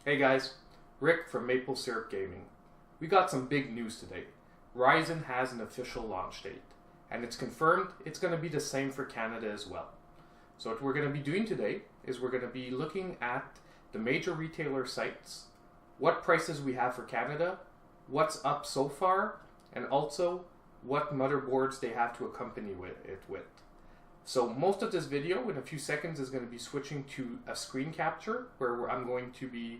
Hey guys, Rick from Maple Syrup Gaming. We got some big news today. RYZEN has an official launch date, and it's confirmed it's going to be the same for Canada as well. So what we're going to be doing today is we're going to be looking at the major retailer sites, what prices we have for Canada, what's up so far, and also what motherboards they have to accompany it with. So most of this video in a few seconds is going to be switching to a screen capture where I'm going to be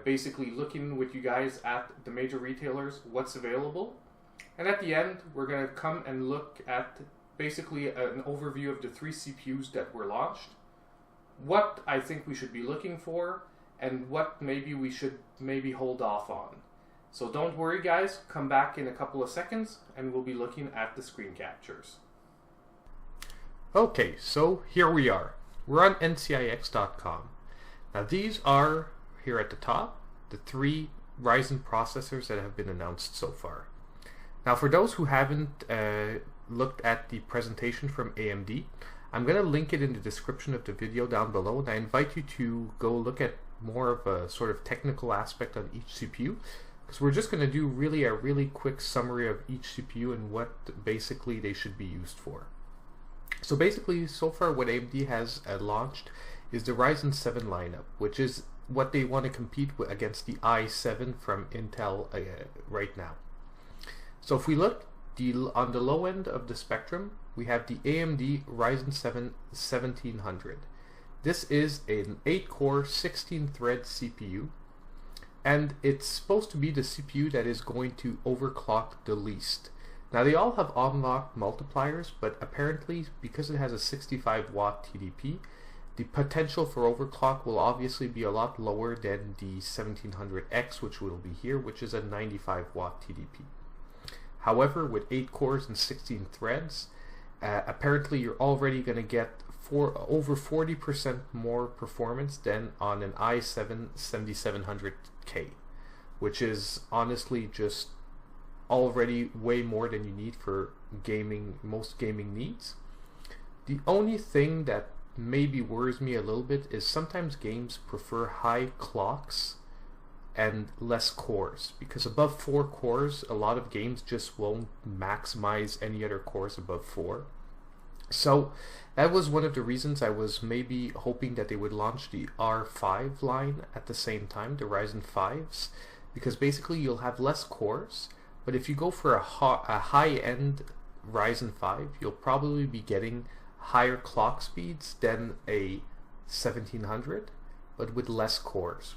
basically looking with you guys at the major retailers, what's available. And at the end, we're going to come and look at basically an overview of the 3 CPUs that were launched, what I think we should be looking for, and what maybe we should hold off on. So don't worry guys, come back in a couple of seconds and we'll be looking at the screen captures. Okay, so here we are. We're on ncix.com. Now these are, here at the top, the 3 RYZEN processors that have been announced so far. Now for those who haven't looked at the presentation from AMD, I'm going to link it in the description of the video down below, and I invite you to go look at more of a sort of technical aspect on each CPU, because we're just going to do a really quick summary of each CPU and what basically they should be used for. So basically, so far what AMD has launched is the Ryzen 7 lineup, which is what they want to compete with against the i7 from Intel right now. So if we look on the low end of the spectrum, we have the AMD Ryzen 7 1700. This is an 8-core, 16-thread CPU, and it's supposed to be the CPU that is going to overclock the least. Now they all have unlocked multipliers, but apparently because it has a 65 watt TDP, the potential for overclock will obviously be a lot lower than the 1700X, which will be here, which is a 95 watt TDP. However, with 8 cores and 16 threads, apparently you're already going to get over 40% more performance than on an i7 7700K, which is honestly just already way more than you need for gaming, most gaming needs. The only thing that maybe worries me a little bit is sometimes games prefer high clocks and less cores, because above 4 cores a lot of games just won't maximize any other cores above 4. So that was one of the reasons I was maybe hoping that they would launch the R5 line at the same time, the Ryzen 5s, because basically you'll have less cores. But if you go for a high-end Ryzen 5, you'll probably be getting higher clock speeds than a 1700, but with less cores.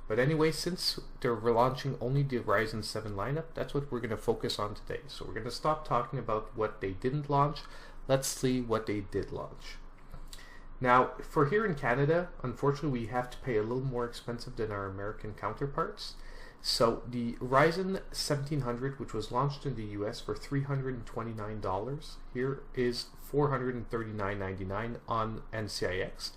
But anyway, since they're launching only the Ryzen 7 lineup, that's what we're going to focus on today. So we're going to stop talking about what they didn't launch. Let's see what they did launch. Now, for here in Canada, unfortunately, we have to pay a little more expensive than our American counterparts. So the Ryzen 1700, which was launched in the US for $329, here is $439.99 on NCIX.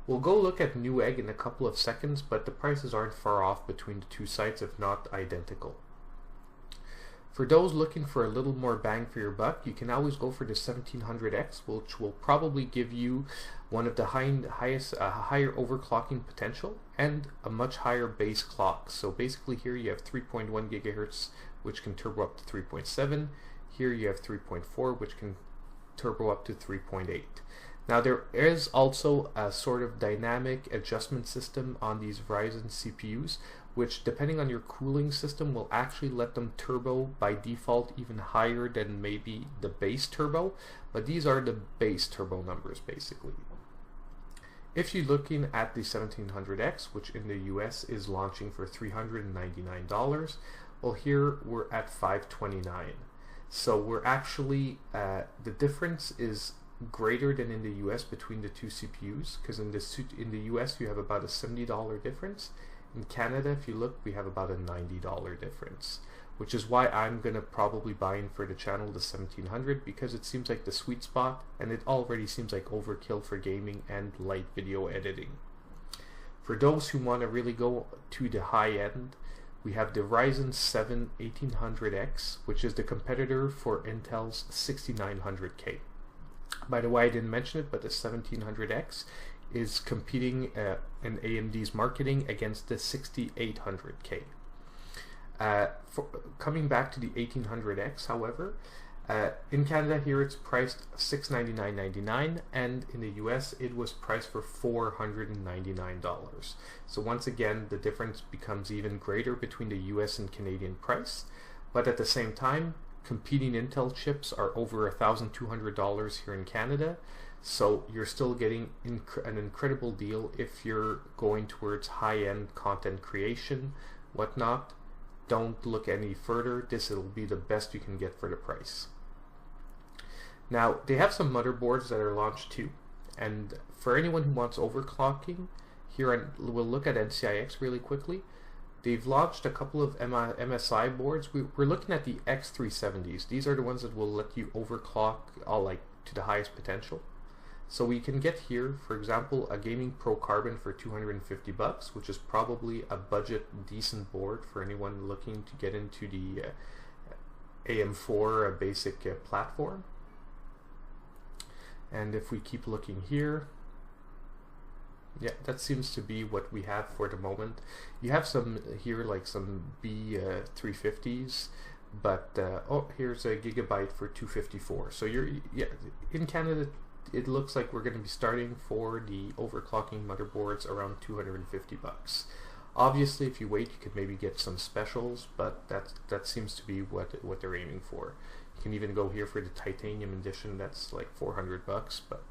We'll go look at Newegg in a couple of seconds, but the prices aren't far off between the 2 sites, if not identical. For those looking for a little more bang for your buck, you can always go for the 1700X, which will probably give you one of the higher overclocking potential and a much higher base clock. So basically here you have 3.1 gigahertz, which can turbo up to 3.7. Here you have 3.4, which can turbo up to 3.8. Now there is also a sort of dynamic adjustment system on these Ryzen CPUs, which depending on your cooling system will actually let them turbo by default even higher than maybe the base turbo, but these are the base turbo numbers basically. If you're looking at the 1700X, which in the US is launching for $399, well here we're at $529. So we're actually, the difference is greater than in the US between the 2 CPUs, because in the US you have about a $70 difference. In Canada, if you look, we have about a $90 difference, which is why I'm going to probably buy in for the channel the 1700, because it seems like the sweet spot, and it already seems like overkill for gaming and light video editing. For those who want to really go to the high end, we have the Ryzen 7 1800X, which is the competitor for Intel's 6900K. By the way, I didn't mention it, but the 1700X is competing in AMD's marketing against the 6800K. Coming back to the 1800X, however, in Canada here it's priced $699.99, and in the US it was priced for $499. So once again, the difference becomes even greater between the US and Canadian price, but at the same time, competing Intel chips are over $1,200 here in Canada, so you're still getting an incredible deal if you're going towards high-end content creation, whatnot. Don't look any further. This will be the best you can get for the price. Now, they have some motherboards that are launched too, and for anyone who wants overclocking, here we'll look at NCIX really quickly. They've launched a couple of MSI boards. We're looking at the X370s. These are the ones that will let you overclock to the highest potential. So we can get here, for example, a Gaming Pro Carbon for $250, which is probably a budget decent board for anyone looking to get into the AM4 basic platform. And if we keep looking here, yeah, that seems to be what we have for the moment. You have some here, like some B350s, but oh, here's a Gigabyte for $254. So in Canada, it looks like we're going to be starting for the overclocking motherboards around $250. Obviously, if you wait, you could maybe get some specials, but that seems to be what they're aiming for. You can even go here for the titanium edition. That's like $400, but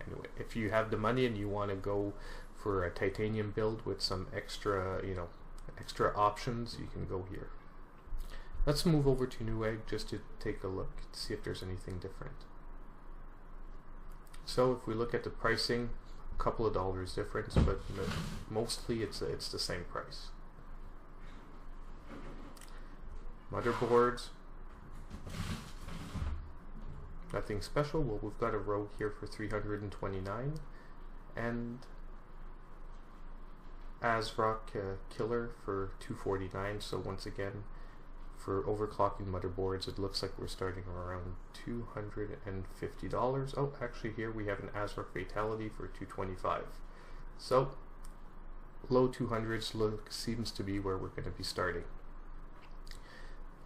anyway, if you have the money and you want to go for a titanium build with some extra, extra options, you can go here. Let's move over to Newegg just to take a look, see if there's anything different. So if we look at the pricing, a couple of dollars difference, but mostly it's the same price. Motherboards, nothing special. Well, we've got a Rogue here for $329, and ASRock Killer for $249. So once again, for overclocking motherboards, it looks like we're starting around $250. Oh, actually here we have an ASRock Fatality for $225. So low 200s seems to be where we're going to be starting.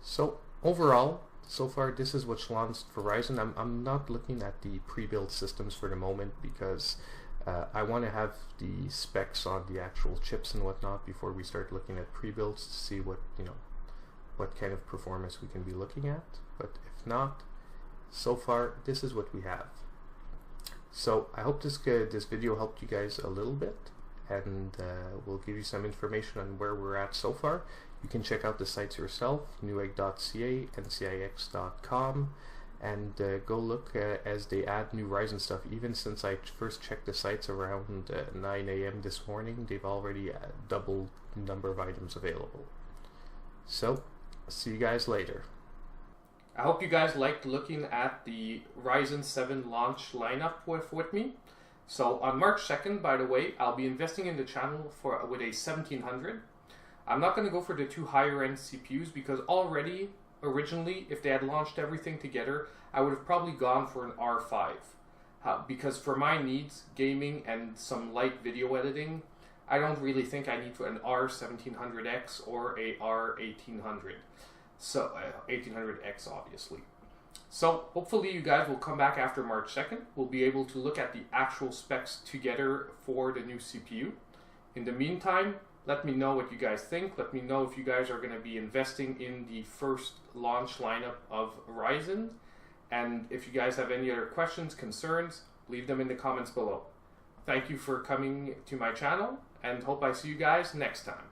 So overall, so far this is what's launched for RYZEN. I'm not looking at the pre-built systems for the moment because I want to have the specs on the actual chips and whatnot before we start looking at pre-builds to see what kind of performance we can be looking at. But if not, so far this is what we have. So I hope this video helped you guys a little bit, and will give you some information on where we're at so far. You can check out the sites yourself, newegg.ca, ncix.com, and go look as they add new RYZEN stuff. Even since I first checked the sites around 9 a.m. this morning, they've already doubled the number of items available. So, see you guys later. I hope you guys liked looking at the RYZEN 7 launch lineup with me. So on March 2nd, by the way, I'll be investing in the channel with a 1700. I'm not going to go for the two higher end CPUs because originally, if they had launched everything together, I would have probably gone for an R5. Because for my needs, gaming and some light video editing, I don't really think I need an R1700X or a R1800. So 1800X obviously. So hopefully you guys will come back after March 2nd. We'll be able to look at the actual specs together for the new CPU. In the meantime, let me know what you guys think. Let me know if you guys are going to be investing in the first launch lineup of RYZEN. And if you guys have any other questions, concerns, leave them in the comments below. Thank you for coming to my channel, and hope I see you guys next time.